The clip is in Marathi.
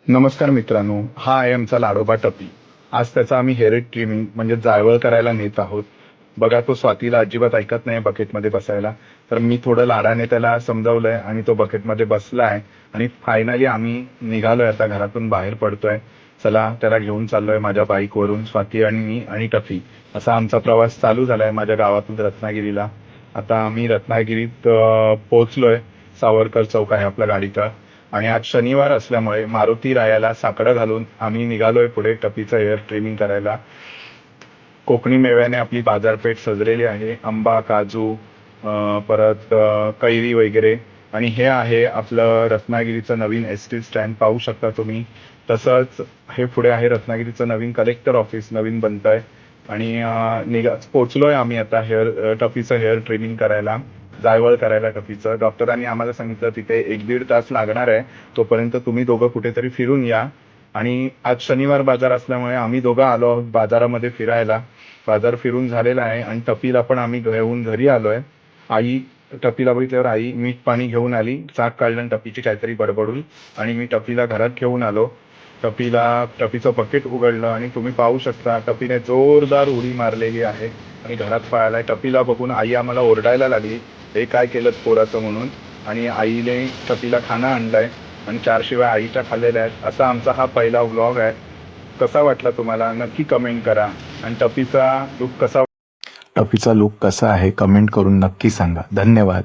नमस्कार मित्रांनो, हा आहे आमचा लाडोबा टपी. आज त्याचा आम्ही हेअर ट्रिमिंग म्हणजे जाळवळ करायला नेत आहोत. बघा, तो स्वातीला अजिबात ऐकत नाही बकेटमध्ये बसायला. तर मी थोडं लाडाने त्याला समजावलंय आणि तो बकेटमध्ये बसलाय आणि फायनली आम्ही निघालोय, आता घरातून बाहेर पडतोय. चला, त्याला घेऊन चाललोय माझ्या बाईकवरून. स्वाती आणि मी आणि टफी असा आमचा प्रवास चालू झालाय माझ्या गावातून रत्नागिरीला. आता आम्ही रत्नागिरीत पोहोचलोय. सावरकर चौक आहे आपल्या गाडीचा. आणि आज शनिवार असल्यामुळे मारुती रायाला साकडं घालून आम्ही निघालोय पुढे टपीचं हेअर ट्रिमिंग करायला. कोकणी मेव्याने आपली बाजारपेठ सजलेली आहे. आंबा, काजू, परत कैरी वगैरे. आणि हे आहे आपलं रत्नागिरीचं नवीन एस.टी स्टँड, पाहू शकता तुम्ही. तसंच हे पुढे आहे रत्नागिरीचं नवीन कलेक्टर ऑफिस, नवीन बनतंय. आणि पोचलोय आम्ही आता टफीचं हेअर ट्रिमिंग करायला, जायवळ करायला टफीचं. डॉक्टरांनी आम्हाला सांगितलं तिथे 1-1.5 तास लागणार आहे. तोपर्यंत तुम्ही दोघं कुठेतरी फिरून या. आणि आज शनिवार बाजार असल्यामुळे आम्ही दोघं आलो आहोत बाजारामध्ये फिरायला. बाजार फिरून झालेला आहे आणि टपीला पण आम्ही घेऊन घरी आलोय. आई टपीला बघितल्यावर आई मीठ पाणी घेऊन आली. चाक काढलं टपीची काहीतरी बडबडून, आणि मी टपीला घरात घेऊन आलो. टपीचं बकेट उघडलं आणि तुम्ही पाहू शकता टपीने जोरदार उडी मारलेली आहे आणि घरात पळालाय. टपीला बघून आई आम्हाला ओरडायला लागली, हे काय केलं पोराचं म्हणून. आणि आईने टपीला खाना आणलाय आणि 4 शिवाय आईच्या खाल्लेल्या आहेत. असा आमचा हा पहिला व्लॉग आहे. कसा वाटला तुम्हाला नक्की कमेंट करा. आणि टपीचा लुक कसा आहे कमेंट करून नक्की सांगा. धन्यवाद.